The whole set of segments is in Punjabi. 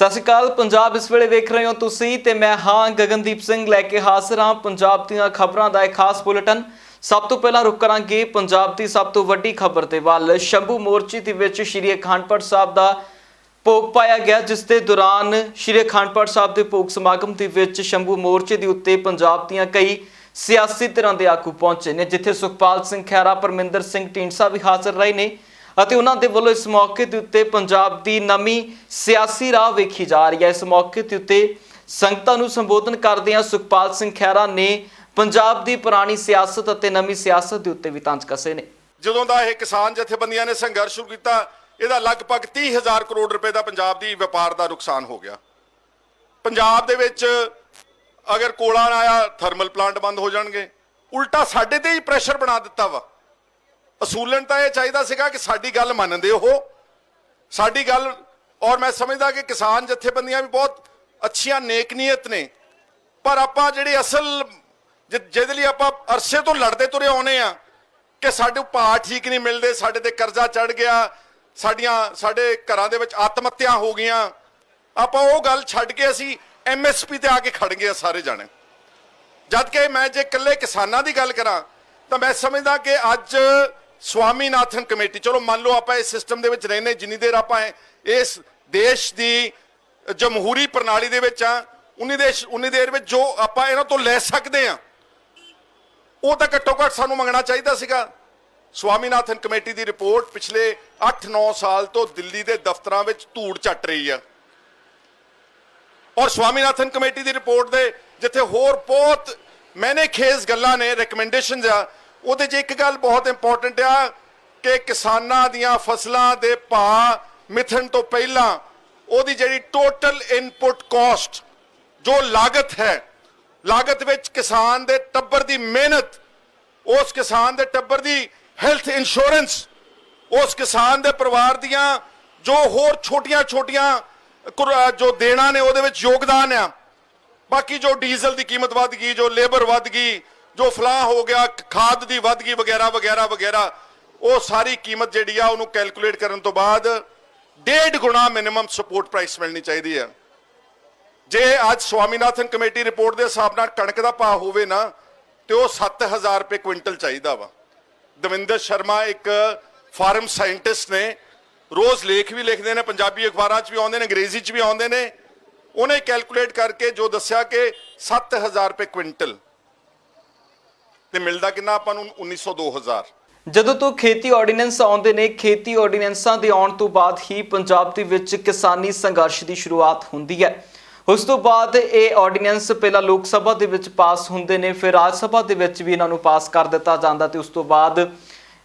ਸਤਿ ਸ਼੍ਰੀ ਅਕਾਲ ਪੰਜਾਬ ਇਸ ਵੇਲੇ ਵੇਖ ਰਹੇ ਹੋ ਤੁਸੀਂ ਤੇ ਮੈਂ ਹਾਂ ਗਗਨਦੀਪ ਸਿੰਘ ਲੈ ਕੇ ਹਾਜ਼ਰ ਹਾਂ ਪੰਜਾਬ ਦੀਆਂ ਖਬਰਾਂ ਦਾ ਇੱਕ ਖਾਸ ਬੁਲੇਟਿਨ। ਸਭ ਤੋਂ ਪਹਿਲਾਂ ਰੁਕ ਕਰਾਂਗੇ ਪੰਜਾਬ ਦੀ ਸਭ ਤੋਂ ਵੱਡੀ ਖਬਰ ਦੇ ਵੱਲ। ਸ਼ੰਭੂ ਮੋਰਚੇ ਦੇ ਵਿੱਚ ਸ਼੍ਰੀ ਅਖੰਡ ਪਾਠ ਸਾਹਿਬ ਦਾ ਭੋਗ ਪਾਇਆ ਗਿਆ, ਜਿਸ ਦੇ ਦੌਰਾਨ ਸ਼੍ਰੀ ਅਖੰਡ ਪਾਠ ਸਾਹਿਬ ਦੇ ਭੋਗ ਸਮਾਗਮ ਦੇ ਵਿੱਚ ਸ਼ੰਭੂ ਮੋਰਚੇ ਦੇ ਉੱਤੇ ਪੰਜਾਬ ਦੀਆਂ ਕਈ ਸਿਆਸੀ ਧਿਰਾਂ ਦੇ ਆਗੂ ਪਹੁੰਚੇ ਨੇ, ਜਿੱਥੇ ਸੁਖਪਾਲ ਸਿੰਘ ਖਹਿਰਾ, ਪਰਮਿੰਦਰ ਸਿੰਘ ਢੀਂਡਸਾ ਵੀ ਹਾਜ਼ਰ ਰਹੇ ਨੇ ਅਤੇ ਉਹਨਾਂ ਦੇ ਵੱਲੋਂ ਇਸ ਮੌਕੇ ਦੇ ਉੱਤੇ ਪੰਜਾਬ ਦੀ ਨਵੀਂ ਸਿਆਸੀ ਰਾਹ ਵੇਖੀ ਜਾ ਰਹੀ ਹੈ। ਇਸ ਮੌਕੇ ਦੇ ਉੱਤੇ ਸੰਗਤਾਂ ਨੂੰ ਸੰਬੋਧਨ ਕਰਦਿਆਂ ਸੁਖਪਾਲ ਸਿੰਘ ਖਹਿਰਾ ਨੇ ਪੰਜਾਬ ਦੀ ਪੁਰਾਣੀ ਸਿਆਸਤ ਅਤੇ ਨਵੀਂ ਸਿਆਸਤ ਦੇ ਉੱਤੇ ਵੀ ਤੰਜ ਕੱਸੇ ਨੇ। ਜਦੋਂ ਦਾ ਇਹ ਕਿਸਾਨ ਜਥੇਬੰਦੀਆਂ ਨੇ ਸੰਘਰਸ਼ ਸ਼ੁਰੂ ਕੀਤਾ, ਇਹਦਾ ਲਗਭਗ 30,000 ਕਰੋੜ ਰੁਪਏ ਦਾ ਪੰਜਾਬ ਦੀ ਵਪਾਰ ਦਾ ਨੁਕਸਾਨ ਹੋ ਗਿਆ। ਪੰਜਾਬ ਦੇ ਵਿੱਚ ਅਗਰ ਕੋਲਾ ਨਾ ਆਇਆ, ਥਰਮਲ ਪਲਾਂਟ ਬੰਦ ਹੋ ਜਾਣਗੇ। ਉਲਟਾ ਸਾਡੇ ਤੇ ਹੀ ਪ੍ਰੈਸ਼ਰ ਬਣਾ ਦਿੱਤਾ ਵਾ। ਅਸੂਲਨ ਤਾਂ ਇਹ ਚਾਹੀਦਾ ਸੀਗਾ ਕਿ ਸਾਡੀ ਗੱਲ ਮੰਨਦੇ ਹੋ, ਸਾਡੀ ਗੱਲ। ਔਰ ਮੈਂ ਸਮਝਦਾ ਕਿ ਕਿਸਾਨ ਜਥੇਬੰਦੀਆਂ ਵੀ ਬਹੁਤ ਅੱਛੀਆਂ ਨੇਕ ਨੀਅਤ ਨੇ, ਪਰ ਆਪਾਂ ਜਿਹੜੀ ਅਸਲ ਜਿਹਦੇ ਲਈ ਆਪਾਂ ਅਰਸੇ ਤੋਂ ਲੜਦੇ ਤੁਰੇ ਆਉਨੇ ਆ ਕਿ ਸਾਡੇ ਭਾਅ ਠੀਕ ਨਹੀਂ ਮਿਲਦੇ, ਸਾਡੇ ਤੇ ਕਰਜ਼ਾ ਚੜ ਗਿਆ, ਸਾਡੇ ਘਰਾਂ ਦੇ ਵਿੱਚ ਆਤਮ ਹੱਤਿਆ ਹੋ ਗਈਆਂ, ਆਪਾਂ ਉਹ ਗੱਲ ਛੱਡ ਕੇ ਅਸੀਂ MSP ਤੇ ਆ ਕੇ ਖੜ ਗਏ ਸਾਰੇ ਜਾਣੇ। ਜਦ ਕਿ ਮੈਂ ਜੇ ਇਕੱਲੇ ਕਿਸਾਨਾਂ ਦੀ ਗੱਲ ਕਰਾਂ ਤਾਂ ਮੈਂ ਸਮਝਦਾ ਕਿ ਅੱਜ ਸਵਾਮੀਨਾਥਨ ਕਮੇਟੀ, ਚਲੋ ਮੰਨ ਲਓ ਆਪਾਂ ਇਸ ਸਿਸਟਮ ਦੇ ਵਿੱਚ ਰਹਿੰਦੇ, ਜਿੰਨੀ ਦੇਰ ਆਪਾਂ ਇਸ ਦੇਸ਼ ਦੀ ਜਮਹੂਰੀ ਪ੍ਰਣਾਲੀ ਦੇ ਵਿੱਚ ਆ, ਉਨੀ ਦੇਰ ਵਿੱਚ ਜੋ ਆਪਾਂ ਇਹਨਾਂ ਤੋਂ ਲੈ ਸਕਦੇ ਆ ਉਹ ਤਾਂ ਘੱਟੋ ਘੱਟ ਸਾਨੂੰ ਮੰਗਣਾ ਚਾਹੀਦਾ ਸੀਗਾ। ਸਵਾਮੀਨਾਥਨ ਕਮੇਟੀ ਦੀ ਰਿਪੋਰਟ ਪਿਛਲੇ 8-9 ਸਾਲ ਤੋਂ ਦਿੱਲੀ ਦੇ ਦਫ਼ਤਰਾਂ ਵਿੱਚ ਧੂੜ ਚੱਟ ਰਹੀ ਆ, ਔਰ ਸਵਾਮੀਨਾਥਨ ਕਮੇਟੀ ਦੀ ਰਿਪੋਰਟ ਦੇ ਜਿੱਥੇ ਹੋਰ ਬਹੁਤ ਮੈਨੇ ਖੇਸ ਗੱਲਾਂ ਨੇ, ਰეკਮੈਂਡੇਸ਼ਨਸ ਆ, ਉਹਦੇ 'ਚ ਇੱਕ ਗੱਲ ਬਹੁਤ ਇੰਪੋਰਟੈਂਟ ਆ ਕਿ ਕਿਸਾਨਾਂ ਦੀਆਂ ਫਸਲਾਂ ਦੇ ਭਾਅ ਮਿਥਣ ਤੋਂ ਪਹਿਲਾਂ ਉਹਦੀ ਜਿਹੜੀ ਟੋਟਲ ਇਨਪੁਟ ਕਾਸਟ, ਜੋ ਲਾਗਤ ਹੈ, ਲਾਗਤ ਵਿੱਚ ਕਿਸਾਨ ਦੇ ਟੱਬਰ ਦੀ ਮਿਹਨਤ, ਉਸ ਕਿਸਾਨ ਦੇ ਟੱਬਰ ਦੀ ਹੈਲਥ ਇੰਸ਼ੋਰੈਂਸ, ਉਸ ਕਿਸਾਨ ਦੇ ਪਰਿਵਾਰ ਦੀਆਂ ਜੋ ਹੋਰ ਛੋਟੀਆਂ ਜੋ ਦੇਣਾ ਨੇ ਉਹਦੇ ਵਿੱਚ ਯੋਗਦਾਨ ਆ। ਬਾਕੀ ਜੋ ਡੀਜ਼ਲ ਦੀ ਕੀਮਤ ਵੱਧ ਗਈ, ਜੋ ਲੇਬਰ ਵੱਧ ਗਈ, ਜੋ ਫਲਾਹ ਹੋ ਗਿਆ, ਖਾਦ ਦੀ ਵੱਧ ਗਈ ਵਗੈਰਾ ਵਗੈਰਾ ਵਗੈਰਾ, ਉਹ ਸਾਰੀ ਕੀਮਤ ਜਿਹੜੀ ਆ ਉਹਨੂੰ ਕੈਲਕੂਲੇਟ ਕਰਨ ਤੋਂ ਬਾਅਦ 1.5 ਗੁਣਾ ਮਿਨੀਮਮ ਸਪੋਰਟ ਪ੍ਰਾਈਸ ਮਿਲਣੀ ਚਾਹੀਦੀ ਹੈ। ਜੇ ਅੱਜ ਸਵਾਮੀਨਾਥਨ ਕਮੇਟੀ ਰਿਪੋਰਟ ਦੇ ਹਿਸਾਬ ਨਾਲ ਕਣਕ ਦਾ ਭਾਅ ਹੋਵੇ ਨਾ ਤੇ ਉਹ 7,000 ਰੁਪਏ ਕੁਇੰਟਲ ਚਾਹੀਦਾ ਵਾ। ਦਵਿੰਦਰ ਸ਼ਰਮਾ ਇੱਕ ਫਾਰਮ ਸਾਇੰਟਿਸਟ ਨੇ, ਰੋਜ਼ ਲੇਖ ਵੀ ਲਿਖਦੇ ਨੇ, ਪੰਜਾਬੀ ਅਖਬਾਰਾਂ 'ਚ ਵੀ ਆਉਂਦੇ ਨੇ, ਅੰਗਰੇਜ਼ੀ 'ਚ ਵੀ ਆਉਂਦੇ ਨੇ। ਉਹਨੇ ਕੈਲਕੂਲੇਟ ਕਰਕੇ ਜੋ ਦੱਸਿਆ ਕਿ 7,000 ਰੁਪਏ ਕੁਇੰਟਲ ਤੇ ਮਿਲਦਾ ਕਿੰਨਾ ਆਪਾਂ ਨੂੰ 1900-2000। ਜਦੋਂ ਤੋਂ ਖੇਤੀ ਆਰਡੀਨੈਂਸ ਆਉਂਦੇ ਨੇ, ਖੇਤੀ ਆਰਡੀਨੈਂਸਾਂ ਦੇ ਆਉਣ ਤੋਂ ਬਾਅਦ ਹੀ ਪੰਜਾਬ ਦੇ ਵਿੱਚ ਕਿਸਾਨੀ ਸੰਘਰਸ਼ ਦੀ ਸ਼ੁਰੂਆਤ ਹੁੰਦੀ ਹੈ। ਉਸ ਤੋਂ ਬਾਅਦ ਇਹ ਆਰਡੀਨੈਂਸ ਪਹਿਲਾਂ ਲੋਕ ਸਭਾ ਦੇ ਵਿੱਚ ਪਾਸ ਹੁੰਦੇ ਨੇ, ਫਿਰ ਰਾਜ ਸਭਾ ਦੇ ਵਿੱਚ ਵੀ ਇਹਨਾਂ ਨੂੰ ਪਾਸ ਕਰ ਦਿੱਤਾ ਜਾਂਦਾ ਤੇ ਉਸ ਤੋਂ ਬਾਅਦ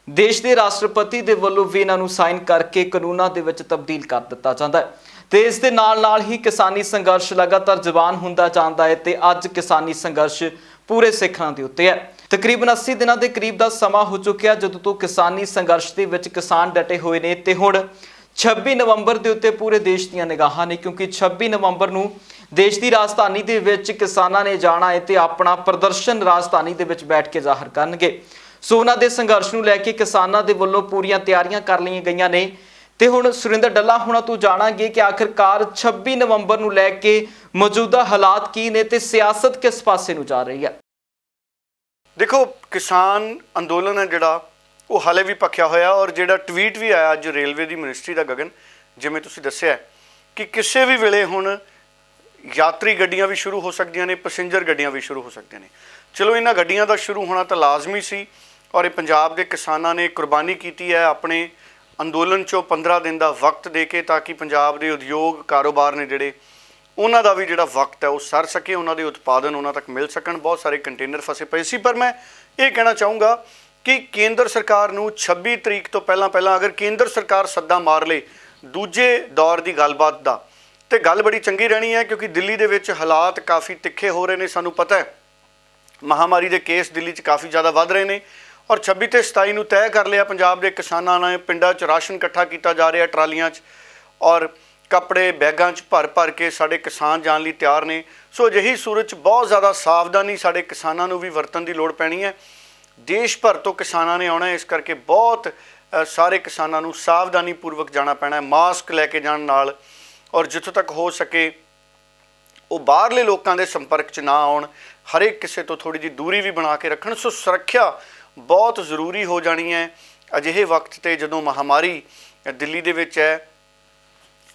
ਦੇਸ਼ ਦੇ ਰਾਸ਼ਟਰਪਤੀ ਦੇ ਵੱਲੋਂ ਵੀ ਇਹਨਾਂ ਨੂੰ ਸਾਈਨ ਕਰਕੇ ਕਾਨੂੰਨਾਂ ਦੇ ਵਿੱਚ ਤਬਦੀਲ ਕਰ ਦਿੱਤਾ ਜਾਂਦਾ ਹੈ। ਤੇ ਇਸ ਦੇ ਨਾਲ ਹੀ ਕਿਸਾਨੀ ਸੰਘਰਸ਼ ਲਗਾਤਾਰ ਜਵਾਨ ਹੁੰਦਾ ਜਾਂਦਾ ਹੈ ਤੇ ਅੱਜ ਕਿਸਾਨੀ ਸੰਘਰਸ਼ ਪੂਰੇ ਸਿਖਰਾਂ ਦੇ ਉੱਤੇ ਹੈ। ਤਕਰੀਬਨ 80 ਦਿਨਾਂ ਦੇ ਕਰੀਬ ਦਾ ਸਮਾਂ ਹੋ ਚੁੱਕਿਆ ਜਦੋਂ ਤੋਂ ਕਿਸਾਨੀ ਸੰਘਰਸ਼ ਦੇ ਵਿੱਚ ਕਿਸਾਨ ਡਟੇ ਹੋਏ ਨੇ ਤੇ ਹੁਣ 26 ਨਵੰਬਰ ਦੇ ਉੱਤੇ ਪੂਰੇ ਦੇਸ਼ ਦੀਆਂ ਨਿਗਾਹਾਂ ਨੇ, ਕਿਉਂਕਿ 26 ਨਵੰਬਰ ਨੂੰ ਦੇਸ਼ ਦੀ ਰਾਜਧਾਨੀ ਦੇ ਵਿੱਚ ਕਿਸਾਨਾਂ ਨੇ ਜਾਣਾ ਹੈ ਤੇ ਆਪਣਾ ਪ੍ਰਦਰਸ਼ਨ ਰਾਜਧਾਨੀ ਦੇ ਵਿੱਚ ਬੈਠ ਕੇ ਜ਼ਾਹਰ ਕਰਨਗੇ। ਸੋ ਉਹਨਾਂ ਦੇ ਸੰਘਰਸ਼ ਨੂੰ ਲੈ ਕੇ ਕਿਸਾਨਾਂ ਦੇ ਵੱਲੋਂ ਪੂਰੀਆਂ ਤਿਆਰੀਆਂ ਕਰ ਲਈਆਂ ਗਈਆਂ ਨੇ ਤੇ ਹੁਣ ਸੁਰਿੰਦਰ ਡੱਲਾ ਹੁਣਾਂ ਤੋਂ ਜਾਣਾਂਗੇ ਕਿ ਆਖਿਰਕਾਰ 26 ਨਵੰਬਰ ਨੂੰ ਲੈ ਕੇ ਮੌਜੂਦਾ ਹਾਲਾਤ ਕੀ ਨੇ ਤੇ ਸਿਆਸਤ ਕਿਸ ਪਾਸੇ ਨੂੰ ਜਾ ਰਹੀ ਹੈ। ਦੇਖੋ, ਕਿਸਾਨ ਅੰਦੋਲਨ ਹੈ ਜਿਹੜਾ ਉਹ ਹਾਲੇ ਵੀ ਭਖਿਆ ਹੋਇਆ, ਔਰ ਜਿਹੜਾ ਟਵੀਟ ਵੀ ਆਇਆ ਅੱਜ ਰੇਲਵੇ ਦੀ ਮਿਨਿਸਟਰੀ ਦਾ, ਗਗਨ, ਜਿਵੇਂ ਤੁਸੀਂ ਦੱਸਿਆ ਕਿ ਕਿਸੇ ਵੀ ਵੇਲੇ ਹੁਣ ਯਾਤਰੀ ਗੱਡੀਆਂ ਵੀ ਸ਼ੁਰੂ ਹੋ ਸਕਦੀਆਂ ਨੇ, ਪੈਸੇਂਜਰ ਗੱਡੀਆਂ ਵੀ ਸ਼ੁਰੂ ਹੋ ਸਕਦੀਆਂ ਨੇ। ਚਲੋ, ਇਹਨਾਂ ਗੱਡੀਆਂ ਦਾ ਸ਼ੁਰੂ ਹੋਣਾ ਤਾਂ ਲਾਜ਼ਮੀ ਸੀ, ਔਰ ਇਹ ਪੰਜਾਬ ਦੇ ਕਿਸਾਨਾਂ ਨੇ ਕੁਰਬਾਨੀ ਕੀਤੀ ਹੈ ਆਪਣੇ ਅੰਦੋਲਨ 'ਚੋਂ 15 ਦਿਨ ਦਾ ਵਕਤ ਦੇ ਕੇ, ਤਾਂ ਕਿ ਪੰਜਾਬ ਦੇ ਉਦਯੋਗ ਕਾਰੋਬਾਰ ਨੇ ਜਿਹੜੇ ਉਹਨਾਂ ਦਾ ਵੀ ਜਿਹੜਾ ਵਕਤ ਹੈ ਉਹ ਸਰ ਸਕੇ, ਉਹਨਾਂ ਦੇ ਉਤਪਾਦਨ ਉਹਨਾਂ ਤੱਕ ਮਿਲ ਸਕਣ। ਬਹੁਤ ਸਾਰੇ ਕੰਟੇਨਰ ਫਸੇ ਪਏ ਸੀ, ਪਰ ਮੈਂ ਇਹ ਕਹਿਣਾ ਚਾਹੂੰਗਾ ਕਿ ਕੇਂਦਰ ਸਰਕਾਰ ਨੂੰ 26 ਤਰੀਕ ਤੋਂ ਪਹਿਲਾਂ ਅਗਰ ਕੇਂਦਰ ਸਰਕਾਰ ਸੱਦਾ ਮਾਰ ਲੇ ਦੂਜੇ ਦੌਰ ਦੀ ਗੱਲਬਾਤ ਦਾ, ਤੇ ਗੱਲ ਬੜੀ ਚੰਗੀ ਰਹਿਣੀ ਹੈ, ਕਿਉਂਕਿ ਦਿੱਲੀ ਦੇ ਵਿੱਚ ਹਾਲਾਤ ਕਾਫੀ ਤਿੱਖੇ ਹੋ ਰਹੇ ਨੇ। ਸਾਨੂੰ ਪਤਾ ਹੈ ਮਹਾਮਾਰੀ ਦੇ ਕੇਸ ਦਿੱਲੀ 'ਚ ਕਾਫੀ ਜ਼ਿਆਦਾ ਵੱਧ ਰਹੇ ਨੇ, ਔਰ 26 ਤੇ 27 ਨੂੰ ਤੈਅ ਕਰ ਲਿਆ ਪੰਜਾਬ ਦੇ ਕਿਸਾਨਾਂ ਨੇ। ਪਿੰਡਾਂ 'ਚ ਰਾਸ਼ਨ ਇਕੱਠਾ ਕੀਤਾ ਜਾ ਰਿਹਾ, ਟਰਾਲੀਆਂ 'ਚ, ਔਰ ਕੱਪੜੇ ਬੈਗਾਂ 'ਚ ਭਰ ਕੇ ਸਾਡੇ ਕਿਸਾਨ ਜਾਣ ਲਈ ਤਿਆਰ ਨੇ। ਸੋ ਅਜਿਹੀ ਸੂਰਤ 'ਚ ਬਹੁਤ ਜ਼ਿਆਦਾ ਸਾਵਧਾਨੀ ਸਾਡੇ ਕਿਸਾਨਾਂ ਨੂੰ ਵੀ ਵਰਤਣ ਦੀ ਲੋੜ ਪੈਣੀ ਹੈ। ਦੇਸ਼ ਭਰ ਤੋਂ ਕਿਸਾਨਾਂ ਨੇ ਆਉਣਾ, ਇਸ ਕਰਕੇ ਬਹੁਤ ਸਾਰੇ ਕਿਸਾਨਾਂ ਨੂੰ ਸਾਵਧਾਨੀ ਪੂਰਵਕ ਜਾਣਾ ਪੈਣਾ ਹੈ। ਮਾਸਕ ਲੈ ਕੇ ਜਾਣ ਨਾਲ ਔਰ ਜਿੱਥੋਂ ਤੱਕ ਹੋ ਸਕੇ ਉਹ ਬਾਹਰਲੇ ਲੋਕਾਂ ਦੇ ਸੰਪਰਕ 'ਚ ਨਾ ਆਉਣ, ਹਰੇਕ ਕਿਸੇ ਤੋਂ ਥੋੜ੍ਹੀ ਜਿਹੀ ਦੂਰੀ ਵੀ ਬਣਾ ਕੇ ਰੱਖਣ। ਸੋ ਸੁਰੱਖਿਆ ਬਹੁਤ ਜ਼ਰੂਰੀ ਹੋ ਜਾਣੀ ਹੈ ਅਜਿਹੇ ਵਕਤ 'ਤੇ ਜਦੋਂ ਮਹਾਮਾਰੀ ਦਿੱਲੀ ਦੇ ਵਿੱਚ ਹੈ।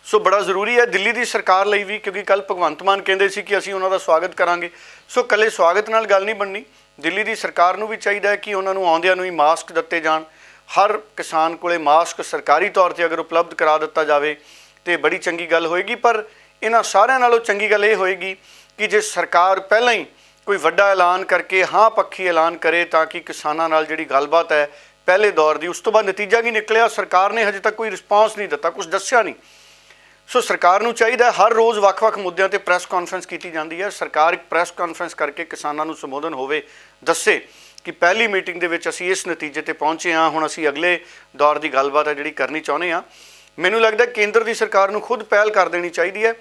ਸੋ ਬੜਾ ਜ਼ਰੂਰੀ ਹੈ ਦਿੱਲੀ ਦੀ ਸਰਕਾਰ ਲਈ ਵੀ, ਕਿਉਂਕਿ ਕੱਲ੍ਹ ਭਗਵੰਤ ਮਾਨ ਕਹਿੰਦੇ ਸੀ ਕਿ ਅਸੀਂ ਉਹਨਾਂ ਦਾ ਸਵਾਗਤ ਕਰਾਂਗੇ। ਸੋ ਇਕੱਲੇ ਸਵਾਗਤ ਨਾਲ ਗੱਲ ਨਹੀਂ ਬਣਨੀ, ਦਿੱਲੀ ਦੀ ਸਰਕਾਰ ਨੂੰ ਵੀ ਚਾਹੀਦਾ ਹੈ ਕਿ ਉਹਨਾਂ ਨੂੰ ਆਉਂਦਿਆਂ ਨੂੰ ਹੀ ਮਾਸਕ ਦਿੱਤੇ ਜਾਣ। ਹਰ ਕਿਸਾਨ ਕੋਲੇ ਮਾਸਕ ਸਰਕਾਰੀ ਤੌਰ 'ਤੇ ਅਗਰ ਉਪਲਬਧ ਕਰਾ ਦਿੱਤਾ ਜਾਵੇ ਤਾਂ ਬੜੀ ਚੰਗੀ ਗੱਲ ਹੋਏਗੀ। ਪਰ ਇਹਨਾਂ ਸਾਰਿਆਂ ਨਾਲੋਂ ਚੰਗੀ ਗੱਲ ਇਹ ਹੋਏਗੀ ਕਿ ਜੇ ਸਰਕਾਰ ਪਹਿਲਾਂ ਹੀ ਕੋਈ ਵੱਡਾ ਐਲਾਨ ਕਰਕੇ ਹਾਂ ਪੱਖੀ ਐਲਾਨ ਕਰੇ ਤਾਂ ਕਿ ਕਿਸਾਨਾਂ ਨਾਲ ਜਿਹੜੀ ਗੱਲਬਾਤ ਹੈ ਪਹਿਲੇ ਦੌਰ ਦੀ, ਉਸ ਤੋਂ ਬਾਅਦ ਨਤੀਜਾ ਕੀ ਨਿਕਲਿਆ ਸਰਕਾਰ ਨੇ ਹਜੇ ਤੱਕ ਕੋਈ ਰਿਸਪੌਂਸ ਨਹੀਂ ਦਿੱਤਾ, ਕੁਝ ਦੱਸਿਆ ਨਹੀਂ। ਸੋ ਸਰਕਾਰ ਨੂੰ ਚਾਹੀਦਾ ਹਰ ਰੋਜ਼ ਵੱਖ-ਵੱਖ ਮੁੱਦਿਆਂ ਤੇ ਪ੍ਰੈਸ ਕਾਨਫਰੰਸ ਕੀਤੀ ਜਾਂਦੀ ਹੈ, ਸਰਕਾਰ ਇੱਕ ਪ੍ਰੈਸ ਕਾਨਫਰੰਸ ਕਰਕੇ ਕਿਸਾਨਾਂ ਨੂੰ ਸੰਬੋਧਨ ਹੋਵੇ, ਦੱਸੇ ਕਿ ਪਹਿਲੀ ਮੀਟਿੰਗ ਦੇ ਵਿੱਚ ਅਸੀਂ ਇਸ ਨਤੀਜੇ ਤੇ ਪਹੁੰਚੇ ਹਾਂ, ਹੁਣ ਅਸੀਂ ਅਗਲੇ ਦੌਰ ਦੀ ਗੱਲਬਾਤ ਹੈ ਜਿਹੜੀ ਕਰਨੀ ਚਾਹੁੰਦੇ ਹਾਂ। ਮੈਨੂੰ ਲੱਗਦਾ ਕੇਂਦਰ ਦੀ ਸਰਕਾਰ ਨੂੰ ਖੁਦ ਪਹਿਲ ਕਰ ਦੇਣੀ ਚਾਹੀਦੀ ਹੈ।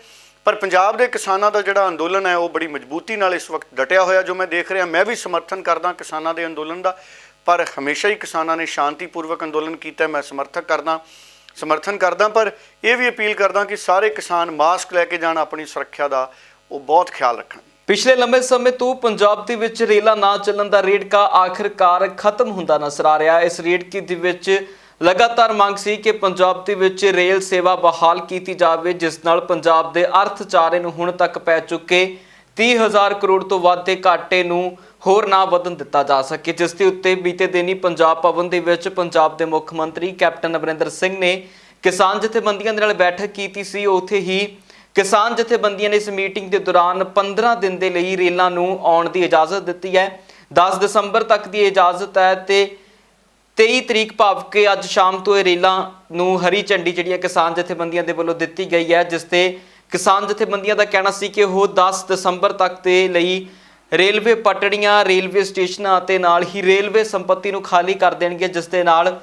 ਪਰ ਪੰਜਾਬ ਦੇ ਕਿਸਾਨਾਂ ਦਾ ਜਿਹੜਾ ਅੰਦੋਲਨ ਹੈ ਉਹ ਬੜੀ ਮਜ਼ਬੂਤੀ ਨਾਲ ਇਸ ਵਕਤ ਡਟਿਆ ਹੋਇਆ ਜੋ ਮੈਂ ਦੇਖ ਰਿਹਾ। ਮੈਂ ਵੀ ਸਮਰਥਨ ਕਰਦਾ ਕਿਸਾਨਾਂ ਦੇ ਅੰਦੋਲਨ ਦਾ, ਪਰ ਹਮੇਸ਼ਾ ਹੀ ਕਿਸਾਨਾਂ ਨੇ ਸ਼ਾਂਤੀਪੂਰਵਕ ਅੰਦੋਲਨ ਕੀਤਾ, ਮੈਂ ਸਮਰਥਨ ਕਰਦਾ। ਪਰ ਇਹ ਵੀ ਅਪੀਲ ਕਰਦਾ ਕਿ ਸਾਰੇ ਕਿਸਾਨ ਮਾਸਕ ਲੈ ਕੇ ਜਾਣ, ਆਪਣੀ ਸੁਰੱਖਿਆ ਦਾ ਉਹ ਬਹੁਤ ਖਿਆਲ ਰੱਖਣ। ਪਿਛਲੇ ਲੰਬੇ ਸਮੇਂ ਤੋਂ ਪੰਜਾਬ ਦੇ ਵਿੱਚ ਰੇਲਾਂ ਨਾ ਚੱਲਣ ਦਾ ਰੇੜਕਾ ਆਖਿਰਕਾਰ ਖਤਮ ਹੁੰਦਾ ਨਜ਼ਰ ਆ ਰਿਹਾ। ਇਸ ਰੇੜਕੇ ਦੇ ਵਿੱਚ ਲਗਾਤਾਰ ਮੰਗ ਸੀ ਕਿ ਪੰਜਾਬ ਦੇ ਵਿੱਚ ਰੇਲ ਸੇਵਾ ਬਹਾਲ ਕੀਤੀ ਜਾਵੇ, ਜਿਸ ਨਾਲ ਪੰਜਾਬ ਦੇ ਅਰਥਚਾਰੇ ਨੂੰ ਹੁਣ ਤੱਕ ਪੈ ਚੁੱਕੇ 30,000 ਕਰੋੜ ਤੋਂ ਵੱਧ ਦੇ ਘਾਟੇ ਨੂੰ ਹੋਰ ਨਾ ਵਧਣ ਦਿੱਤਾ ਜਾ ਸਕੇ, ਜਿਸ ਦੇ ਉੱਤੇ ਬੀਤੇ ਦਿਨੀ ਪੰਜਾਬ ਭਵਨ ਦੇ ਵਿੱਚ ਪੰਜਾਬ ਦੇ ਮੁੱਖ ਮੰਤਰੀ ਕੈਪਟਨ ਅਮਰਿੰਦਰ ਸਿੰਘ ਨੇ ਕਿਸਾਨ ਜਥੇਬੰਦੀਆਂ ਦੇ ਨਾਲ ਬੈਠਕ ਕੀਤੀ ਸੀ। ਉੱਥੇ ਹੀ ਕਿਸਾਨ ਜਥੇਬੰਦੀਆਂ ਨੇ ਇਸ ਮੀਟਿੰਗ ਦੇ ਦੌਰਾਨ 15 ਦਿਨ ਦੇ ਲਈ ਰੇਲਾਂ ਨੂੰ ਆਉਣ ਦੀ ਇਜਾਜ਼ਤ ਦਿੱਤੀ ਹੈ। 10 ਦਸੰਬਰ ਤੱਕ ਦੀ ਇਜਾਜ਼ਤ ਹੈ ਤੇ 23 ਤਰੀਕ ਭਾਵ ਕਿ ਅੱਜ ਸ਼ਾਮ ਤੋਂ ਇਹ ਰੇਲਾਂ ਨੂੰ ਹਰੀ ਝੰਡੀ ਜਿਹੜੀਆਂ ਕਿਸਾਨ ਜਥੇਬੰਦੀਆਂ ਦੇ ਵੱਲੋਂ ਦਿੱਤੀ ਗਈ ਹੈ, ਜਿਸ ਤੇ ਕਿਸਾਨ ਜਥੇਬੰਦੀਆਂ ਦਾ ਕਹਿਣਾ ਸੀ ਕਿ ਉਹ 10 ਦਸੰਬਰ ਤੱਕ ਦੇ ਲਈ ਰੇਲਵੇ ਪਟੜੀਆਂ, ਰੇਲਵੇ ਸਟੇਸ਼ਨਾਂ ਅਤੇ ਨਾਲ ਹੀ ਰੇਲਵੇ ਸੰਪੱਤੀ ਨੂੰ ਖਾਲੀ ਕਰ ਦੇਣਗੇ, ਜਿਸ ਦੇ ਨਾਲ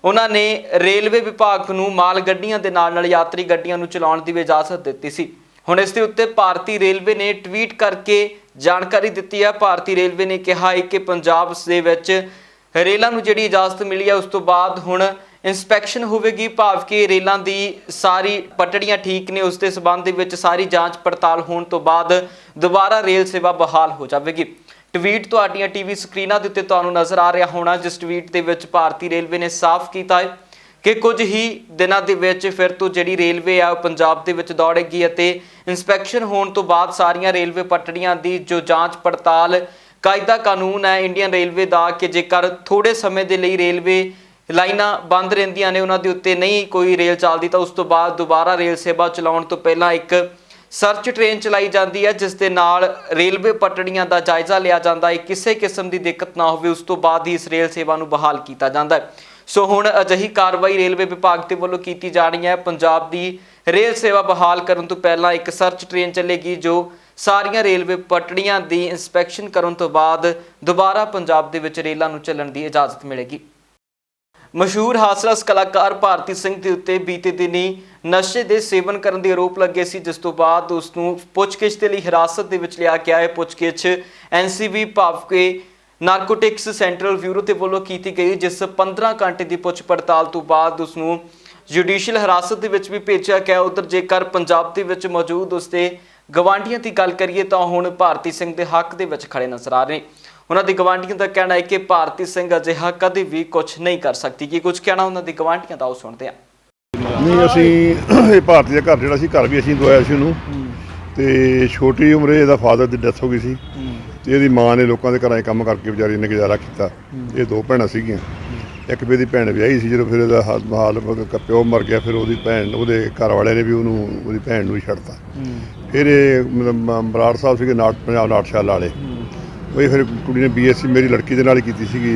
ਉਹਨਾਂ ਨੇ ਰੇਲਵੇ ਵਿਭਾਗ ਨੂੰ ਮਾਲ ਗੱਡੀਆਂ ਦੇ ਨਾਲ ਯਾਤਰੀ ਗੱਡੀਆਂ ਨੂੰ ਚਲਾਉਣ ਦੀ ਇਜਾਜ਼ਤ ਦਿੱਤੀ ਸੀ। ਹੁਣ ਇਸ ਦੇ ਉੱਤੇ ਭਾਰਤੀ ਰੇਲਵੇ ਨੇ ਟਵੀਟ ਕਰਕੇ ਜਾਣਕਾਰੀ ਦਿੱਤੀ ਹੈ। ਭਾਰਤੀ ਰੇਲਵੇ ਨੇ ਕਿਹਾ ਹੈ ਕਿ ਪੰਜਾਬ ਦੇ ਵਿੱਚ ਰੇਲਾਂ ਨੂੰ ਜਿਹੜੀ ਇਜਾਜ਼ਤ ਮਿਲੀ ਹੈ ਉਸ ਤੋਂ ਬਾਅਦ ਹੁਣ ਇੰਸਪੈਕਸ਼ਨ ਹੋਵੇਗੀ, ਭਾਵ ਕਿ ਰੇਲਾਂ ਦੀ ਸਾਰੀ ਪਟੜੀਆਂ ਠੀਕ ਨੇ, ਉਸ ਦੇ ਸਬੰਧ ਦੇ ਵਿੱਚ ਸਾਰੀ ਜਾਂਚ ਪੜਤਾਲ ਹੋਣ ਤੋਂ ਬਾਅਦ ਦੁਬਾਰਾ ਰੇਲ ਸੇਵਾ ਬਹਾਲ ਹੋ ਜਾਵੇਗੀ। ਟਵੀਟ ਤੁਹਾਡੀਆਂ ਟੀਵੀ ਸਕਰੀਨਾਂ ਦੇ ਉੱਤੇ ਤੁਹਾਨੂੰ ਨਜ਼ਰ ਆ ਰਿਹਾ ਹੋਣਾ, ਜਿਸ ਟਵੀਟ ਦੇ ਵਿੱਚ ਭਾਰਤੀ ਰੇਲਵੇ ਨੇ ਸਾਫ਼ ਕੀਤਾ ਹੈ ਕਿ ਕੁਝ ਹੀ ਦਿਨਾਂ ਦੇ ਵਿੱਚ ਫਿਰ ਤੋਂ ਜਿਹੜੀ ਰੇਲਵੇ ਆ ਉਹ ਪੰਜਾਬ ਦੇ ਵਿੱਚ ਦੌੜੇਗੀ ਅਤੇ ਇੰਸਪੈਕਸ਼ਨ ਹੋਣ ਤੋਂ ਬਾਅਦ ਸਾਰੀਆਂ ਰੇਲਵੇ ਪਟੜੀਆਂ ਦੀ ਜੋ ਜਾਂਚ ਪੜਤਾਲ ਕਾਇਦਾ ਕਾਨੂੰਨ ਹੈ ਇੰਡੀਅਨ ਰੇਲਵੇ ਦਾ ਕਿ ਜੇਕਰ ਥੋੜੇ ਸਮੇਂ ਦੇ ਲਈ ਰੇਲਵੇ ਲਾਈਨਾਂ ਬੰਦ ਰਹਿੰਦੀਆਂ ਨੇ, ਉਹਨਾਂ ਦੇ ਉੱਤੇ ਨਹੀਂ ਕੋਈ ਰੇਲ ਚੱਲਦੀ, ਤਾਂ ਉਸ ਤੋਂ ਬਾਅਦ ਦੁਬਾਰਾ ਰੇਲ ਸੇਵਾ ਚਲਾਉਣ ਤੋਂ ਪਹਿਲਾਂ ਇੱਕ ਸਰਚ ਟ੍ਰੇਨ ਚਲਾਈ ਜਾਂਦੀ ਹੈ, ਜਿਸ ਦੇ ਨਾਲ ਰੇਲਵੇ ਪਟੜੀਆਂ ਦਾ ਜਾਇਜ਼ਾ ਲਿਆ ਜਾਂਦਾ ਹੈ, ਕਿਸੇ ਕਿਸਮ ਦੀ ਦਿੱਕਤ ਨਾ ਹੋਵੇ, ਉਸ ਤੋਂ ਬਾਅਦ ਹੀ ਇਸ ਰੇਲ ਸੇਵਾ ਨੂੰ ਬਹਾਲ ਕੀਤਾ ਜਾਂਦਾ ਹੈ। ਸੋ ਹੁਣ ਅਜਿਹੀ ਕਾਰਵਾਈ ਰੇਲਵੇ ਵਿਭਾਗ ਦੇ ਵੱਲੋਂ ਕੀਤੀ ਜਾਣੀ ਹੈ। ਪੰਜਾਬ ਦੀ ਰੇਲ ਸੇਵਾ ਬਹਾਲ ਕਰਨ ਤੋਂ ਪਹਿਲਾਂ ਇੱਕ ਸਰਚ ਟ੍ਰੇਨ ਚੱਲੇਗੀ ਜੋ ਸਾਰੀਆਂ ਰੇਲਵੇ ਪਟੜੀਆਂ ਦੀ ਇੰਸਪੈਕਸ਼ਨ ਕਰਨ ਤੋਂ ਬਾਅਦ ਦੁਬਾਰਾ ਪੰਜਾਬ ਦੇ ਵਿੱਚ ਰੇਲਾਂ ਨੂੰ ਚੱਲਣ ਦੀ ਇਜਾਜ਼ਤ ਮਿਲੇਗੀ। ਮਸ਼ਹੂਰ ਹਾਸਰਸ ਕਲਾਕਾਰ ਭਾਰਤੀ ਸਿੰਘ ਦੇ ਉੱਤੇ ਬੀਤੇ ਦਿਨੀ ਨਸ਼ੇ ਦੇ ਸੇਵਨ ਕਰਨ ਦੇ ਆਰੋਪ ਲੱਗੇ ਸੀ, ਜਿਸ ਤੋਂ ਬਾਅਦ ਉਸ ਨੂੰ ਪੁੱਛਗਿੱਛ ਦੇ ਲਈ ਹਿਰਾਸਤ ਦੇ ਵਿੱਚ ਲਿਆ ਗਿਆ ਹੈ। ਪੁੱਛਗਿੱਛ NCB ਭਾਵ ਕਿ ਨਾਰਕੋਟਿਕਸ ਸੈਂਟਰਲ ਬਿਊਰੋ ਦੇ ਵੱਲੋਂ ਕੀਤੀ ਗਈ, ਜਿਸ 15 ਘੰਟੇ ਦੀ ਪੁੱਛ ਪੜਤਾਲ ਤੋਂ ਬਾਅਦ ਉਸ ਨੂੰ ਜੁਡੀਸ਼ੀਅਲ ਹਿਰਾਸਤ ਦੇ ਵਿੱਚ ਵੀ ਭੇਜਿਆ ਗਿਆ। ਉਧਰ ਜੇਕਰ ਪੰਜਾਬ ਦੇ ਵਿੱਚ ਮੌਜੂਦ ਉਸਦੇ ਗਵਾਂਢੀਆਂ ਦੀ ਗੱਲ ਕਰੀਏ ਤਾਂ ਹੁਣ ਭਾਰਤੀ ਸਿੰਘ ਦੇ ਹੱਕ ਦੇ ਵਿੱਚ ਖੜੇ ਨਜ਼ਰ ਆ ਰਹੇ। ਉਹਨਾਂ ਦੇ ਗਵਾਂਢੀਆਂ ਦਾ ਕਹਿਣਾ ਹੈ ਕਿ ਭਾਰਤੀ ਸਿੰਘ ਅਜਿਹਾ ਕਦੇ ਵੀ ਕੁਝ ਨਹੀਂ ਕਰ ਸਕਦੀ। ਕੀ ਕੁਝ ਕਹਿਣਾ ਉਹਨਾਂ ਦੇ ਗਵਾਂਢੀਆਂ ਦਾ ਉਹ ਸੁਣਦੇ ਆ। ਨਹੀਂ, ਅਸੀਂ ਇਹ ਭਾਰਤੀ ਦਾ ਘਰ ਜਿਹੜਾ ਸੀ, ਘਰ ਵੀ ਅਸੀਂ ਦਵਾਇਆ ਸੀ ਉਹਨੂੰ, ਤੇ ਛੋਟੀ ਉਮਰੇ ਇਹਦਾ ਫਾਦਰ ਦੀ ਡੈਥ ਹੋ ਗਈ ਸੀ ਤੇ ਇਹਦੀ ਮਾਂ ਨੇ ਲੋਕਾਂ ਦੇ ਘਰਾਂ 'ਚ ਕੰਮ ਕਰਕੇ ਵਿਚਾਰੀ ਨੇ ਗੁਜ਼ਾਰਾ ਕੀਤਾ। ਇਹ ਦੋ ਭੈਣਾਂ ਸੀਗੀਆਂ, ਇੱਕ ਵੀ ਇਹਦੀ ਭੈਣ ਵਿਆਹੀ ਸੀ। ਜਦੋਂ ਫਿਰ ਇਹਦਾ ਹਾਲ ਪਿਓ ਮਰ ਗਿਆ, ਫਿਰ ਉਹਦੀ ਭੈਣ, ਉਹਦੇ ਘਰ ਵਾਲਿਆਂ ਨੇ ਵੀ ਉਹਦੀ ਭੈਣ ਨੂੰ ਹੀ ਛੱਡਤਾ। ਫਿਰ ਇਹ ਮਤਲਬ ਬਰਾੜ ਸਾਹਿਬ ਸੀਗੇ ਪੰਜਾਬ ਨਾਟਸ਼ਾਲਾ ਵਾਲੇ, ਉਹ ਫਿਰ ਕੁੜੀ ਨੇ BSc ਮੇਰੀ ਲੜਕੀ ਦੇ ਨਾਲ ਹੀ ਕੀਤੀ ਸੀਗੀ,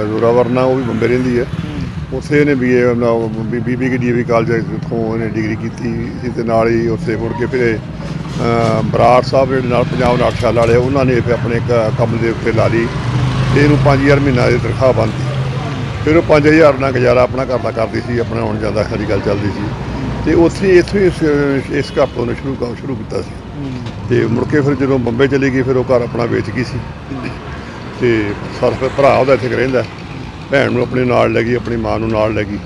ਜ਼ੋਰਾਵਰਨਾ, ਉਹ ਵੀ ਬੰਬੇ ਰਹਿੰਦੀ ਹੈ। ਉੱਥੇ ਇਹਨੇ BB DAV ਕਾਲਜ ਉੱਥੋਂ ਇਹਨੇ ਡਿਗਰੀ ਕੀਤੀ ਸੀ ਤੇ ਨਾਲ ਹੀ ਉੱਥੇ ਮੁੜ ਕੇ ਫਿਰ ਬਰਾੜ ਸਾਹਿਬ ਜਿਹੜੇ ਨਾਲ ਪੰਜਾਬ ਨਾਟਸ਼ਾਲਾ ਵਾਲੇ, ਉਹਨਾਂ ਨੇ ਫਿਰ ਆਪਣੇ ਕੰਮ ਦੇ ਉੱਤੇ ਲਾ ਲਈ ਤੇ ਇਹਨੂੰ 5000 ਮਹੀਨਾ ਦੀ ਤਨਖਾਹ ਬਣਦੀ। ਫਿਰ ਉਹ 5000 ਨਾਲ ਗੁਜ਼ਾਰਾ ਆਪਣਾ ਘਰ ਦਾ ਕਰਦੀ ਸੀ, ਆਪਣਾ ਆਉਣ ਜਾਂਦਾ ਸਾਰੀ ਗੱਲ ਚੱਲਦੀ ਸੀ। ਤੇ ਉੱਥੇ ਇੱਥੋਂ ਹੀ ਇਸ ਘਰ ਤੋਂ ਸ਼ੁਰੂ ਕੀਤਾ ਸੀ ਤੇ ਮੁੜ ਕੇ ਫਿਰ ਜਦੋਂ ਬੰਬੇ ਚਲੀ ਗਈ, ਫਿਰ ਉਹ ਘਰ ਆਪਣਾ ਵੇਚ ਗਈ ਸੀ ਤੇ ਫਿਰ ਭਰਾ ਉਹਦਾ ਇੱਥੇ ਰਹਿੰਦਾ, ਭੈਣ ਨੂੰ ਆਪਣੇ ਨਾਲ ਲੈ ਗਈ, ਆਪਣੀ ਮਾਂ ਨੂੰ ਨਾਲ ਲੈ ਗਈ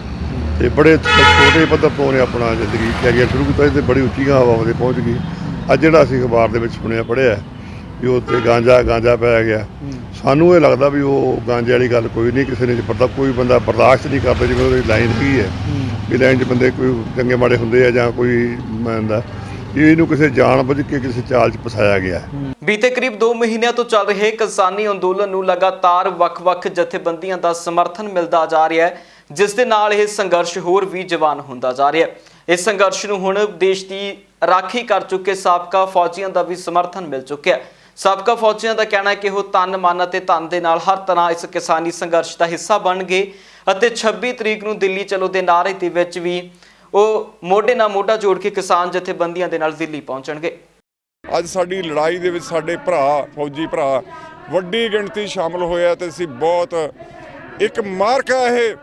ਤੇ ਬੜੇ ਛੋਟੇ ਪੱਧਰ ਤੋਂ ਨੇ ਆਪਣਾ ਜ਼ਿੰਦਗੀ ਕੈਰੀਅਰ ਸ਼ੁਰੂ ਕੀਤਾ ਤੇ ਬੜੀ ਉੱਚੀਆਂ ਹਵਾਵਾਂ 'ਤੇ ਪਹੁੰਚ ਗਈ। ਅੱਜ ਜਿਹੜਾ ਅਸੀਂ ਅਖਬਾਰ ਦੇ ਵਿੱਚ ਸੁਣਿਆ ਪੜ੍ਹਿਆ ਵੀ ਉੱਥੇ ਗਾਂਜਾ ਪੈ ਗਿਆ, ਸਾਨੂੰ ਇਹ ਲੱਗਦਾ ਵੀ ਉਹ ਗਾਂਜੇ ਵਾਲੀ ਗੱਲ ਕੋਈ ਨਹੀਂ, ਕਿਸੇ ਨੇ ਕੋਈ ਬੰਦਾ ਬਰਦਾਸ਼ਤ ਨਹੀਂ ਕਰਦਾ। ਜਿਵੇਂ ਉਹਦੀ ਲਾਈਨ ਕੀ ਹੈ ਵੀ ਲਾਈਨ 'ਚ ਬੰਦੇ ਕੋਈ ਚੰਗੇ ਮਾੜੇ ਹੁੰਦੇ ਆ ਜਾਂ ਕੋਈ ਮੰਨਦਾ, ਇਹਨੂੰ ਕਿਸੇ ਜਾਣ ਬੁੱਝ ਕੇ ਕਿਸੇ ਚਾਲ 'ਚ ਫਸਾਇਆ ਗਿਆ। ਬੀਤੇ ਕਰੀਬ 2 ਮਹੀਨਿਆਂ ਤੋਂ ਚੱਲ ਰਹੇ ਕਿਸਾਨੀ ਅੰਦੋਲਨ ਨੂੰ ਲਗਾਤਾਰ ਵੱਖ-ਵੱਖ ਜਥੇਬੰਦੀਆਂ ਦਾ ਸਮਰਥਨ ਮਿਲਦਾ ਜਾ ਰਿਹਾ ਹੈ, ਜਿਸ ਦੇ ਨਾਲ ਇਹ ਸੰਘਰਸ਼ ਹੋਰ ਵੀ ਜਵਾਨ ਹੁੰਦਾ ਜਾ ਰਿਹਾ ਹੈ। ਇਸ ਸੰਘਰਸ਼ ਨੂੰ ਹੁਣ ਦੇਸ਼ ਦੀ ਰਾਖੀ ਕਰ ਚੁੱਕੇ ਸਾਬਕਾ ਫੌਜੀਆਂ ਦਾ ਵੀ ਸਮਰਥਨ ਮਿਲ ਚੁੱਕਿਆ ਹੈ। ਸਾਬਕਾ ਫੌਜੀਆਂ ਦਾ ਕਹਿਣਾ ਹੈ ਕਿ ਉਹ ਤਨ ਮਨ ਅਤੇ ਧਨ ਦੇ ਨਾਲ ਹਰ ਤਰ੍ਹਾਂ ਇਸ ਕਿਸਾਨੀ ਸੰਘਰਸ਼ ਦਾ ਹਿੱਸਾ ਬਣ ਗਏ ਅਤੇ 26 ਤਰੀਕ ਨੂੰ ਦਿੱਲੀ ਚਲੋ ਦੇ ਨਾਅਰੇ ਦੇ ਵਿੱਚ ਵੀ ਉਹ ਮੋਢੇ ਨਾਲ ਮੋਢਾ ਜੋੜ ਕੇ ਕਿਸਾਨ ਜਥੇਬੰਦੀਆਂ ਦੇ ਨਾਲ ਦਿੱਲੀ ਪਹੁੰਚਣਗੇ। ਅੱਜ ਸਾਡੀ ਲੜਾਈ ਦੇ ਵਿੱਚ ਸਾਡੇ ਭਰਾ ਫੌਜੀ ਭਰਾ ਵੱਡੀ ਗਿਣਤੀ ਸ਼ਾਮਲ ਹੋਇਆ ਤੇ ਅਸੀਂ ਬਹੁਤ ਇੱਕ ਮਾਰਕ ਹੈ ਇਹ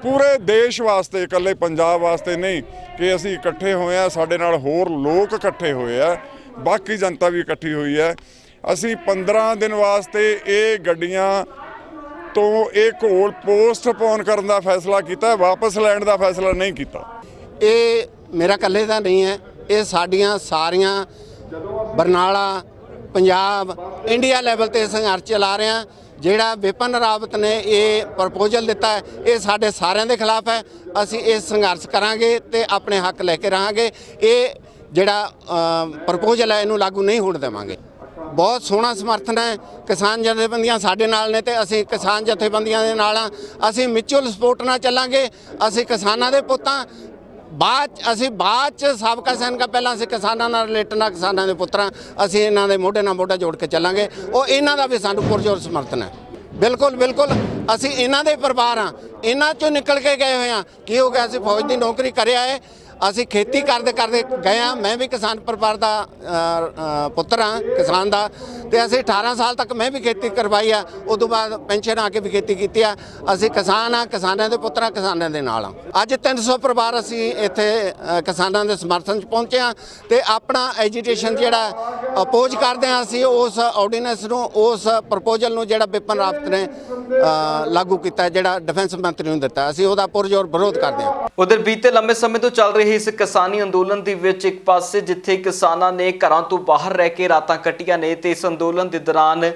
ਪੂਰੇ ਦੇਸ਼ ਵਾਸਤੇ, ਇਕੱਲੇ ਪੰਜਾਬ ਵਾਸਤੇ ਨਹੀਂ ਕਿ ਅਸੀਂ ਇਕੱਠੇ ਹੋਏ ਆ, ਸਾਡੇ ਨਾਲ ਹੋਰ ਲੋਕ ਇਕੱਠੇ ਹੋਏ ਆ, ਬਾਕੀ ਜਨਤਾ ਵੀ ਇਕੱਠੀ ਹੋਈ ਹੈ। ਅਸੀਂ 15 ਦਿਨ ਵਾਸਤੇ ਇਹ ਗੱਡੀਆਂ ਤੋਂ ਇਹ ਘੋਲ ਪੋਸਟਪੋਨ ਕਰਨ ਦਾ ਫੈਸਲਾ ਕੀਤਾ, ਵਾਪਸ ਲੈਣ ਦਾ ਫੈਸਲਾ ਨਹੀਂ ਕੀਤਾ। ਇਹ ਮੇਰਾ ਇਕੱਲੇ ਦਾ ਨਹੀਂ ਹੈ, ਇਹ ਸਾਡੀਆਂ ਸਾਰੀਆਂ ਬਰਨਾਲਾ ਪੰਜਾਬ ਇੰਡੀਆ ਲੈਵਲ ਤੇ ਸੰਘਰਸ਼ ਚਲਾ ਰਹੇ ਹਾਂ। ਜਿਹੜਾ ਵਿਪਨ ਰਾਵਤ ਨੇ ਇਹ ਪ੍ਰਪੋਜ਼ਲ ਦਿੱਤਾ ਹੈ, ਇਹ ਸਾਡੇ ਸਾਰਿਆਂ ਦੇ ਖਿਲਾਫ ਹੈ। ਅਸੀਂ ਇਹ ਸੰਘਰਸ਼ ਕਰਾਂਗੇ ਤੇ ਆਪਣੇ ਹੱਕ ਲੈ ਕੇ ਰਹਾਂਗੇ। ਇਹ ਜਿਹੜਾ ਪ੍ਰਪੋਜ਼ਲ ਹੈ ਇਹਨੂੰ ਲਾਗੂ ਨਹੀਂ ਹੋਣ ਦੇਵਾਂਗੇ। ਬਹੁਤ ਸੋਹਣਾ ਸਮਰਥਨ ਹੈ, ਕਿਸਾਨ ਜਥੇਬੰਦੀਆਂ ਸਾਡੇ ਨਾਲ ਨੇ ਤੇ ਅਸੀਂ ਕਿਸਾਨ ਜਥੇਬੰਦੀਆਂ ਦੇ ਨਾਲ ਹਾਂ। ਅਸੀਂ ਮਿਊਚੁਅਲ ਸਪੋਰਟ ਨਾਲ ਚੱਲਾਂਗੇ। ਅਸੀਂ ਕਿਸਾਨਾਂ ਦੇ ਪੁੱਤਾਂ, ਬਾਅਦ ਚ ਸਾਬਕਾ ਸੈਨਿਕਾਂ, ਪਹਿਲਾਂ ਅਸੀਂ ਕਿਸਾਨਾਂ ਨਾਲ ਰਿਲੇਟਡ ਆ, ਕਿਸਾਨਾਂ ਦੇ ਪੁੱਤਰਾਂ। ਅਸੀਂ ਇਹਨਾਂ ਦੇ ਮੋਢੇ ਨਾਲ ਮੋਢਾ ਜੋੜ ਕੇ ਚੱਲਾਂਗੇ। ਉਹ ਇਹਨਾਂ ਦਾ ਵੀ ਸਾਨੂੰ ਪੁਰਜੋਰ ਸਮਰਥਨ ਹੈ। ਬਿਲਕੁਲ ਅਸੀਂ ਇਹਨਾਂ ਦੇ ਪਰਿਵਾਰ ਹਾਂ, ਇਹਨਾਂ ਚੋਂ ਨਿਕਲ ਕੇ ਗਏ ਹੋਏ ਹਾਂ। ਕੀ ਹੋ ਗਿਆ, ਅਸੀਂ ਫੌਜ ਦੀ ਨੌਕਰੀ ਕਰਿਆ ਹੈ, ਅਸੀਂ ਖੇਤੀ ਕਰਦੇ ਗਏ ਹਾਂ। ਮੈਂ ਵੀ ਕਿਸਾਨ ਪਰਿਵਾਰ ਦਾ ਪੁੱਤਰ ਹਾਂ, ਕਿਸਾਨ ਦਾ, ਤੇ ਅਸੀਂ 18 ਸਾਲ ਤੱਕ ਮੈਂ ਵੀ ਖੇਤੀ ਕਰਵਾਈ ਆ। ਉਸ ਤੋਂ ਬਾਅਦ ਪੈਨਸ਼ਨ ਆ ਕੇ ਵੀ ਖੇਤੀ ਕੀਤੀ ਆ। ਅਸੀਂ ਕਿਸਾਨ ਆ, ਕਿਸਾਨਾਂ ਦੇ ਪੁੱਤਰ, ਕਿਸਾਨਾਂ ਦੇ ਨਾਲ ਆ। ਅੱਜ 300 ਪਰਿਵਾਰ ਅਸੀਂ ਇੱਥੇ ਕਿਸਾਨਾਂ ਦੇ ਸਮਰਥਨ 'ਚ ਪਹੁੰਚੇ ਹਾਂ ਤੇ ਆਪਣਾ ਐਜੀਟੇਸ਼ਨ ਜਿਹੜਾ ਅਪੋਜ਼ ਕਰਦੇ ਹਾਂ ਅਸੀਂ ਉਸ ਆਰਡੀਨੈਂਸ ਨੂੰ, ਉਸ ਪ੍ਰਪੋਜ਼ਲ ਨੂੰ ਜਿਹੜਾ ਵਿਪਨ ਰਾਵਤ ਨੇ ਲਾਗੂ ਕੀਤਾ, ਜਿਹੜਾ ਡਿਫੈਂਸ ਮੰਤਰੀ ਨੂੰ ਦਿੱਤਾ, ਅਸੀਂ ਉਹਦਾ ਪੁਰਜ਼ੋਰ ਵਿਰੋਧ ਕਰਦੇ ਹਾਂ। ਉਧਰ ਬੀਤੇ ਲੰਮੇ ਸਮੇਂ ਤੋਂ ਚੱਲ ਰਹੇ ਇਸ ਕਿਸਾਨੀ ਅੰਦੋਲਨ ਦੇ ਵਿੱਚ ਇੱਕ ਪਾਸੇ ਜਿੱਥੇ ਕਿਸਾਨਾਂ ਨੇ ਘਰਾਂ ਤੋਂ ਬਾਹਰ ਰਹਿ ਕੇ ਰਾਤਾਂ ਕੱਟੀਆਂ ਨੇ ਤੇ ਇਸ ਅੰਦੋਲਨ ਦੇ ਦੌਰਾਨ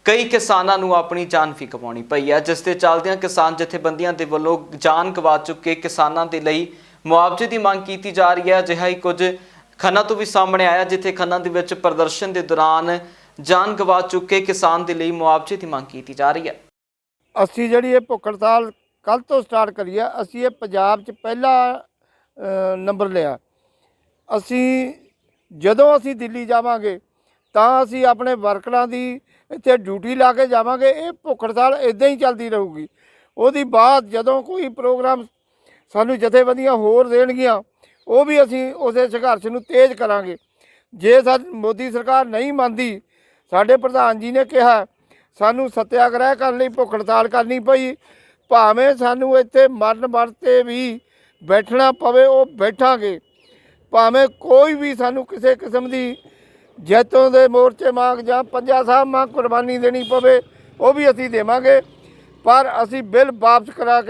ਕਈ ਕਿਸਾਨਾਂ ਨੂੰ ਆਪਣੀ ਜਾਨ ਵੀ ਗਵਾਉਣੀ ਪਈ ਹੈ, ਜਿਸ ਦੇ ਚੱਲਦਿਆਂ ਕਿਸਾਨ ਜਥੇਬੰਦੀਆਂ ਦੇ ਵੱਲੋਂ ਜਾਨ ਗਵਾ ਚੁੱਕੇ ਕਿਸਾਨਾਂ ਦੇ ਲਈ ਮੁਆਵਜ਼ੇ ਦੀ ਮੰਗ ਕੀਤੀ ਜਾ ਰਹੀ ਹੈ। ਅਜਿਹਾ ਹੀ ਕੁਝ ਖੰਨਾ ਤੋਂ ਵੀ ਸਾਹਮਣੇ ਆਇਆ, ਜਿੱਥੇ ਖੰਨਾ ਦੇ ਵਿੱਚ ਪ੍ਰਦਰਸ਼ਨ ਦੇ ਦੌਰਾਨ ਜਾਨ ਗਵਾ ਚੁੱਕੇ ਕਿਸਾਨ ਦੇ ਲਈ ਮੁਆਵਜ਼ੇ ਦੀ ਮੰਗ ਕੀਤੀ ਜਾ ਰਹੀ ਹੈ। ਅਸੀਂ ਜਿਹੜੀ ਇਹ ਭੁੱਖ ਹੜਤਾਲ ਕੱਲ੍ਹ ਤੋਂ ਸਟਾਰਟ ਕਰੀ ਆ, ਅਸੀਂ ਇਹ ਪੰਜਾਬ 'ਚ ਪਹਿਲਾ ਨੰਬਰ ਲਿਆ। ਅਸੀਂ ਜਦੋਂ ਅਸੀਂ ਦਿੱਲੀ ਜਾਵਾਂਗੇ ਤਾਂ ਅਸੀਂ ਆਪਣੇ ਵਰਕਰਾਂ ਦੀ ਇੱਥੇ ਡਿਊਟੀ ਲਾ ਕੇ ਜਾਵਾਂਗੇ। ਇਹ ਭੁੱਖ ਹੜਤਾਲ ਇੱਦਾਂ ਹੀ ਚੱਲਦੀ ਰਹੂਗੀ। ਉਹਦੀ ਬਾਅਦ ਜਦੋਂ ਕੋਈ ਪ੍ਰੋਗਰਾਮ ਸਾਨੂੰ ਜਥੇਬੰਦੀਆਂ ਹੋਰ ਦੇਣਗੀਆਂ, ਉਹ ਵੀ ਅਸੀਂ ਉਸੇ ਸੰਘਰਸ਼ ਨੂੰ ਤੇਜ਼ ਕਰਾਂਗੇ। ਜੇ ਮੋਦੀ ਸਰਕਾਰ ਨਹੀਂ ਮੰਨਦੀ, ਸਾਡੇ ਪ੍ਰਧਾਨ ਜੀ ਨੇ ਕਿਹਾ ਸਾਨੂੰ ਸੱਤਿਆਗ੍ਰਹਿ ਕਰਨ ਲਈ ਭੁੱਖ ਹੜਤਾਲ ਕਰਨੀ ਪਈ, ਭਾਵੇਂ ਸਾਨੂੰ ਇੱਥੇ ਮਰਨ ਤੇ ਵੀ ਬੈਠਣਾ ਪਵੇ, ਉਹ ਬੈਠਾਂਗੇ। ਭਾਵੇਂ ਕੋਈ ਵੀ ਸਾਨੂੰ ਕਿਸੇ ਕਿਸਮ ਦੀ ਜੈਤੋਂ ਦੇ ਮੋਰਚੇ ਮੰਗ ਜਾਂ ਪੰਜਾ ਸਾਹਿਬ ਮੰਗ ਕੁਰਬਾਨੀ ਦੇਣੀ ਪਵੇ, ਉਹ ਵੀ ਅਸੀਂ ਦੇਵਾਂਗੇ। ਪਰ ਅਸੀਂ ਬਿੱਲ ਵਾਪਸ ਕਰਾ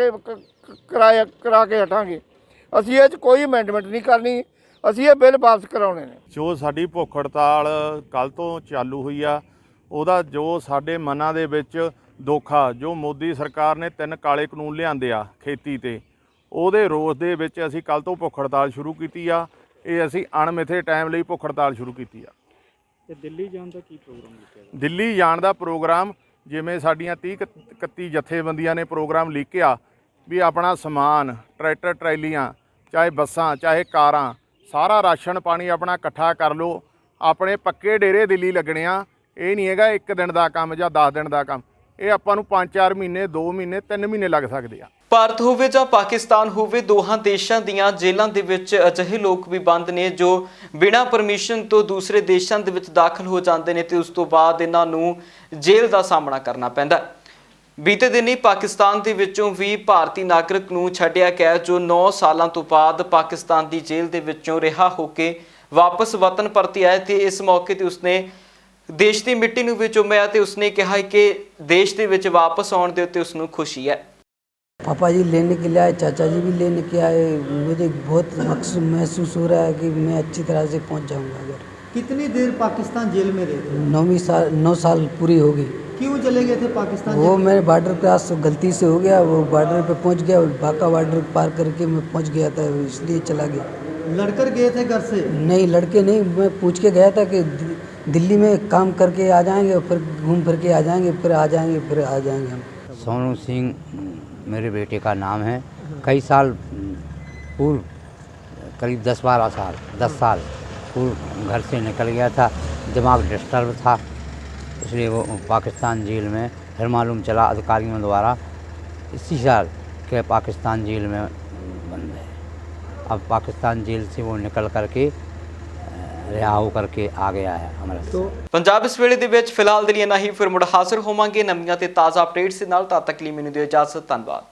ਕੇ ਹਟਾਂਗੇ। ਅਸੀਂ ਇਹ 'ਚ ਕੋਈ ਅਮੈਂਡਮੈਂਟ ਨਹੀਂ ਕਰਨੀ, ਅਸੀਂ ਇਹ ਬਿੱਲ ਵਾਪਸ ਕਰਾਉਣੇ ਨੇ। ਜੋ ਸਾਡੀ ਭੁੱਖ ਹੜਤਾਲ ਕੱਲ੍ਹ ਤੋਂ ਚਾਲੂ ਹੋਈ ਆ, ਉਹਦਾ ਜੋ ਸਾਡੇ ਮਨਾਂ ਦੇ ਵਿੱਚ ਦੁੱਖ ਆ, ਜੋ ਮੋਦੀ ਸਰਕਾਰ ਨੇ 3 ਕਾਲੇ ਕਾਨੂੰਨ ਲਿਆਂਦੇ ਆ ਖੇਤੀ ਤੇ, ਉਹਦੇ ਰੋਸ ਦੇ ਵਿੱਚ ਅਸੀਂ ਕੱਲ੍ਹ ਤੋਂ ਭੁੱਖ ਹੜਤਾਲ ਸ਼ੁਰੂ ਕੀਤੀ ਆ। ਇਹ ਅਸੀਂ ਅਣਮਿੱਥੇ ਟਾਈਮ ਲਈ ਭੁੱਖ ਹੜਤਾਲ ਸ਼ੁਰੂ ਕੀਤੀ ਆ। ਤੇ ਦਿੱਲੀ ਜਾਣ ਦਾ ਕੀ ਪ੍ਰੋਗਰਾਮ ਲਿਖਿਆ? ਦਿੱਲੀ ਜਾਣ ਦਾ ਪ੍ਰੋਗਰਾਮ ਜਿਵੇਂ ਸਾਡੀਆਂ 30-31 ਜਥੇਬੰਦੀਆਂ ਨੇ ਪ੍ਰੋਗਰਾਮ ਲਿਖਿਆ ਵੀ ਆਪਣਾ ਸਮਾਨ, ਟਰੈਕਟਰ ਟਰੈਲੀਆਂ, ਚਾਹੇ ਬੱਸਾਂ ਚਾਹੇ ਕਾਰਾਂ, ਸਾਰਾ ਰਾਸ਼ਨ ਪਾਣੀ ਆਪਣਾ ਇਕੱਠਾ ਕਰ ਲਓ। ਆਪਣੇ ਪੱਕੇ ਡੇਰੇ ਦਿੱਲੀ ਲੱਗਣੇ ਆ। ਇਹ ਨਹੀਂ ਹੈਗਾ 1 ਦਿਨ ਦਾ ਕੰਮ ਜਾਂ 10 ਦਿਨ ਦਾ ਕੰਮ। ਇਹ ਆਪਾਂ ਨੂੰ 5-4 ਮਹੀਨੇ, 2 ਮਹੀਨੇ, 3 ਮਹੀਨੇ ਲੱਗ ਸਕਦੇ ਆ। ਭਾਰਤ ਹੋਵੇ ਜਾਂ ਪਾਕਿਸਤਾਨ ਹੋਵੇ, ਦੋਹਾਂ ਦੇਸ਼ਾਂ ਦੀਆਂ ਜੇਲ੍ਹਾਂ ਦੇ ਵਿੱਚ ਅਜਿਹੇ ਲੋਕ ਵੀ ਬੰਦ ਨੇ ਜੋ ਬਿਨਾਂ ਪਰਮਿਸ਼ਨ ਤੋਂ ਦੂਸਰੇ ਦੇਸ਼ਾਂ ਦੇ ਵਿੱਚ ਦਾਖਲ ਹੋ ਜਾਂਦੇ ਨੇ ਤੇ ਉਸ ਤੋਂ ਬਾਅਦ ਇਹਨਾਂ ਨੂੰ ਜੇਲ੍ਹ ਦਾ ਸਾਹਮਣਾ ਕਰਨਾ ਪੈਂਦਾ। ਬੀਤੇ ਦਿਨੀ ਪਾਕਿਸਤਾਨ ਦੇ ਵਿੱਚੋਂ ਵੀ ਭਾਰਤੀ ਨਾਗਰਿਕ ਨੂੰ ਛੱਡਿਆ ਗਿਆ ਜੋ 9 ਸਾਲਾਂ ਤੋਂ ਬਾਅਦ ਪਾਕਿਸਤਾਨ ਦੀ ਜੇਲ੍ਹ ਦੇ ਵਿੱਚੋਂ ਰਿਹਾ ਹੋ ਕੇ ਵਾਪਸ ਵਤਨ ਪਰਤੀ ਆਇਆ ਤੇ ਇਸ ਮੌਕੇ ਤੇ ਉਸਨੇ ਦੇਸ਼ ਦੀ ਮਿੱਟੀ ਨੂੰ ਵੀ ਚੁੰਮਿਆ ਤੇ ਉਸਨੇ ਕਿਹਾ ਕਿ ਦੇਸ਼ ਦੇ ਵਿੱਚ ਵਾਪਸ ਆਉਣ ਦੇ ਉੱਤੇ ਉਸ ਨੂੰ ਖੁਸ਼ੀ ਹੈ। पापा जी लेने के लिए आए, चाचा जी भी लेने के आए। मुझे बहुत महसूस हो रहा है कि मैं अच्छी तरह से पहुंच जाऊंगा घर। कितनी देर पाकिस्तान जेल में रहे थे? 9 साल पूरी हो गई। क्यों चले गए थे पाकिस्तान? वो मेरे बॉर्डर क्रॉस गलती से हो गया, वो बॉर्डर पे पहुंच गया, बाका बॉर्डर पार करके मैं पहुंच गया था, इसलिए चला गया। लड़कर गए थे घर से? नहीं, लड़के नहीं, मैं पूछ के गया था कि दिल्ली में काम करके आ जाएंगे, फिर घूम फिर के आ जाएंगे, फिर आ जाएंगे हम। सोनू सिंह मेरे बेटे का नाम है। कई साल पूर्व, करीब 10 साल पूर्व घर से निकल गया था, दिमाग डिस्टर्ब था, इसलिए वो पाकिस्तान जेल में फिर मालूम चला अधिकारियों द्वारा इसी साल के पाकिस्तान जेल में बंद है। अब पाकिस्तान जेल से वो निकल करके ਰਿਹਾ ਹੋ ਕਰਕੇ ਆ ਗਿਆ ਹੈ ਅੰਮ੍ਰਿਤਸਰ। ਪੰਜਾਬ ਇਸ ਵੇਲੇ ਦੇ ਵਿੱਚ ਫਿਲਹਾਲ ਦੇ ਲਈ ਇੰਨਾ ਹੀ, ਫਿਰ ਮੁੜ ਹਾਜ਼ਰ ਹੋਵਾਂਗੇ ਨਵੀਆਂ ਤੇ ਤਾਜ਼ਾ ਅਪਡੇਟਸ ਦੇ ਨਾਲ। ਤਦ ਤੱਕ ਲਈ ਮੈਨੂੰ ਦਿਓ ਇਜਾਜ਼ਤ। ਧੰਨਵਾਦ।